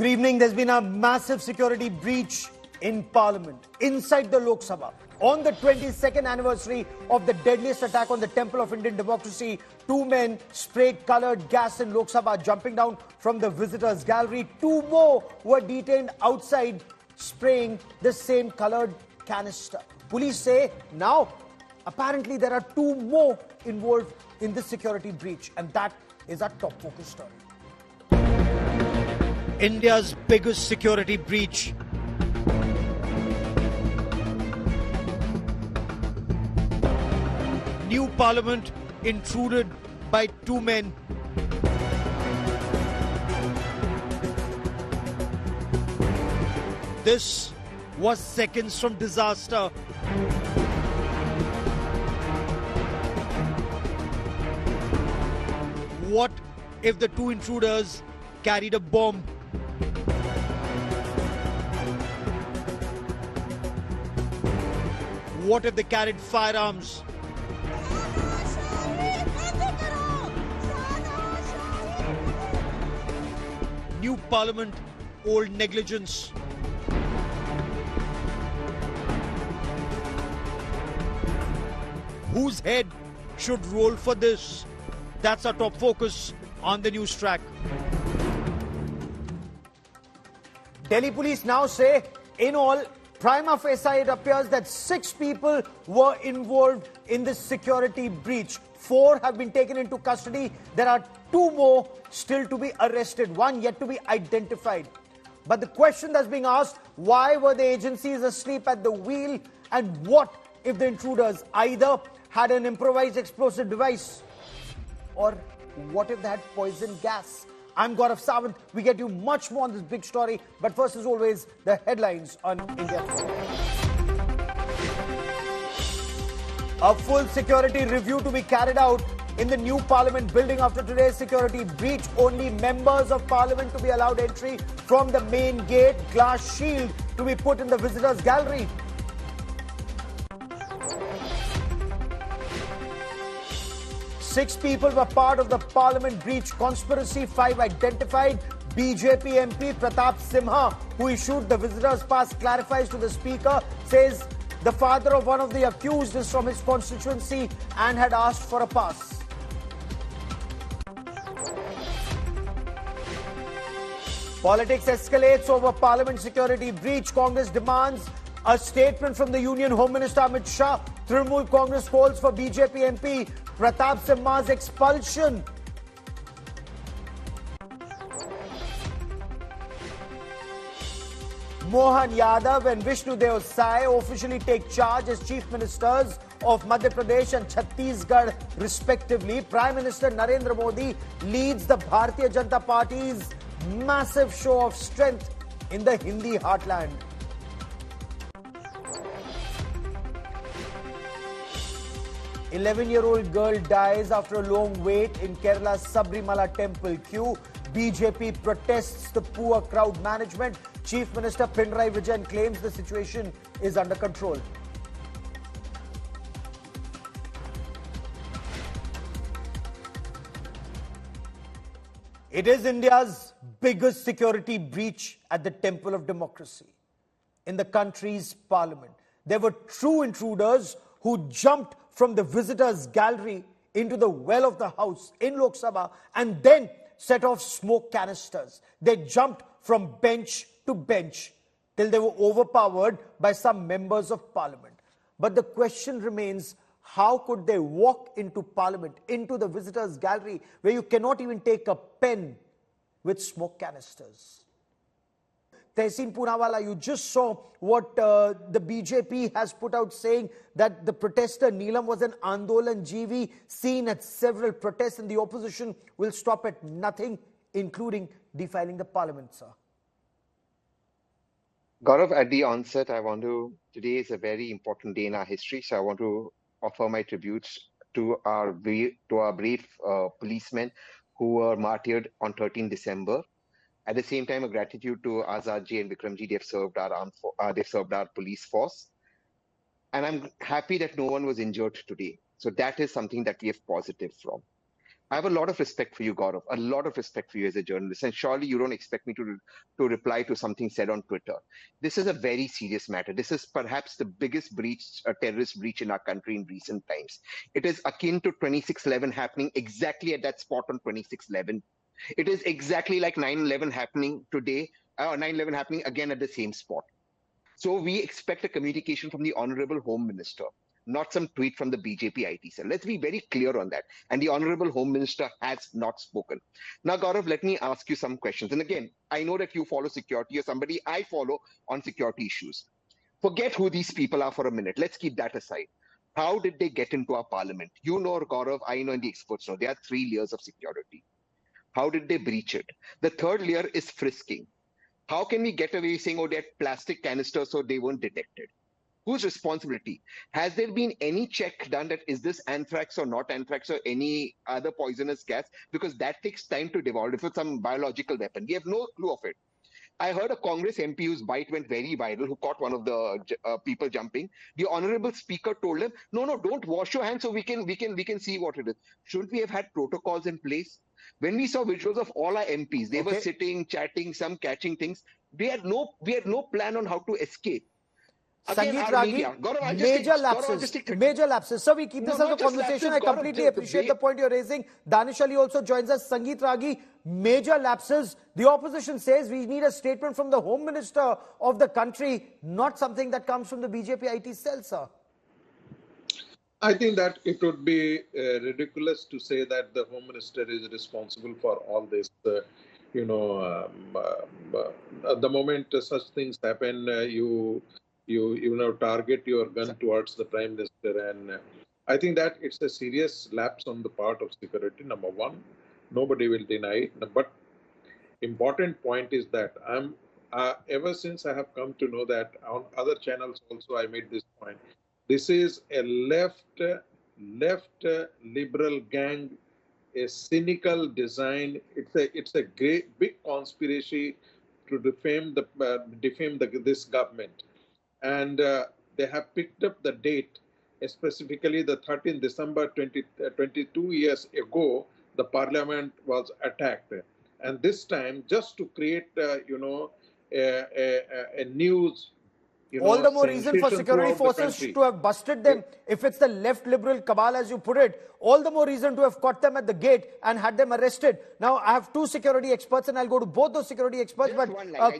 Good evening. There's been a massive security breach in Parliament, inside the Lok Sabha. On the 22nd anniversary of the deadliest attack on the temple of Indian democracy, two men sprayed coloured gas in Lok Sabha, jumping down from the visitors' gallery. Two more were detained outside, spraying the same coloured canister. Police say now, apparently there are two more involved in this security breach, and that is our top focus story. India's biggest security breach. New parliament intruded by two men. This was seconds from disaster. What if the two intruders carried a bomb? What if they carried firearms? New parliament, old negligence. Whose head should roll for this? That's our top focus on the news track. Delhi police now say, in all, prima facie, it appears that 6 people were involved in this security breach. 4 have been taken into custody. There are 2 more still to be arrested, 1 yet to be identified. But the question that's being asked, why were the agencies asleep at the wheel? And what if the intruders either had an improvised explosive device, or what if they had poison gas? I'm Gaurav Sawant. We get you much more on this big story. But first, as always, the headlines on India Today. A full security review to be carried out in the new parliament building after today's security breach. Only members of parliament to be allowed entry from the main gate. Glass shield to be put in the visitors' gallery. Six people were part of the parliament breach conspiracy. 5 identified. BJP MP Pratap Simha, who issued the visitors pass, clarifies to the speaker, says the father of one of the accused is from his constituency and had asked for a pass. Politics escalates over parliament security breach. Congress demands a statement from the Union Home Minister Amit Shah. Trinamool Congress calls for BJP MP Pratap Simha's expulsion. Mohan Yadav and Vishnu Deo Sai officially take charge as chief ministers of Madhya Pradesh and Chhattisgarh respectively. Prime Minister Narendra Modi leads the Bharatiya Janata Party's massive show of strength in the Hindi heartland. An 11-year-old girl dies after a long wait in Kerala's Sabrimala temple queue. BJP protests the poor crowd management. Chief Minister Pinarayi Vijayan claims the situation is under control. It is India's biggest security breach at the temple of democracy. In the country's parliament, there were true intruders who jumped from the visitors' gallery into the well of the house in Lok Sabha and then set off smoke canisters. They jumped from bench to bench till they were overpowered by some members of parliament. But the question remains, how could they walk into parliament, into the visitors' gallery, where you cannot even take a pen with smoke canisters? Tehseen Poonawalla, you just saw what the BJP has put out, saying that the protester Neelam was an Andolan Jeevi seen at several protests, and the opposition will stop at nothing, including defiling the parliament, sir. Gaurav, at the onset, today is a very important day in our history, so I want to offer my tributes to our brave policemen who were martyred on 13 December. At the same time, a gratitude to Azad ji and Vikram ji. They've served our police force. And I'm happy that no one was injured today. So that is something that we have positive from. I have a lot of respect for you, Gaurav, a lot of respect for you as a journalist. And surely you don't expect me to reply to something said on Twitter. This is a very serious matter. This is perhaps the biggest breach, a terrorist breach in our country in recent times. It is akin to 26/11 happening exactly at that spot on 26/11. It is exactly like 9/11 happening today, 9/11 happening again at the same spot. So we expect a communication from the Honorable Home Minister, not some tweet from the BJP IT cell. Let's be very clear on that. And the Honorable Home Minister has not spoken. Now, Gaurav, let me ask you some questions. And again, I know that you follow security, or somebody I follow on security issues. Forget who these people are for a minute. Let's keep that aside. How did they get into our parliament? You know, Gaurav, I know, and the experts know. There are 3 layers of security. How did they breach it? The third layer is frisking. How can we get away saying, oh, they're plastic canisters, so they weren't detected? Whose responsibility? Has there been any check done that is this anthrax or not anthrax or any other poisonous gas? Because that takes time to develop. If it's some biological weapon, we have no clue of it. I heard a Congress MP whose bite went very viral, who caught one of the people jumping. The honorable speaker told him, "No, don't wash your hands, so we can see what it is." Shouldn't we have had protocols in place? When we saw visuals of all our MPs, they were sitting, chatting, some catching things. We had no plan on how to escape. Again, Sangeet our Ragi, media. Gaurav, major lapses. Sir, we keep this as a not just conversation. lapses, I Gaurav, completely appreciate the point you're raising. Danish Ali also joins us. Sangeet Ragi, major lapses. The opposition says we need a statement from the Home Minister of the country, not something that comes from the BJP IT cell, sir. I think that it would be ridiculous to say that the Home Minister is responsible for all this. The moment such things happen, you target your gun towards the Prime Minister, and I think that it's a serious lapse on the part of security. Number one, nobody will deny it. But important point is that ever since I have come to know that on other channels also I made this point. This is a left liberal gang, a cynical design. It's a great big conspiracy to defame this government, and they have picked up the date, specifically the 13th December 22 years ago. The parliament was attacked, and this time just to create a news. All the more reason for security forces to have busted them. If it's the left liberal cabal, as you put it, all the more reason to have caught them at the gate and had them arrested. Now, I have two security experts, and I'll go to both those security experts. Just one line.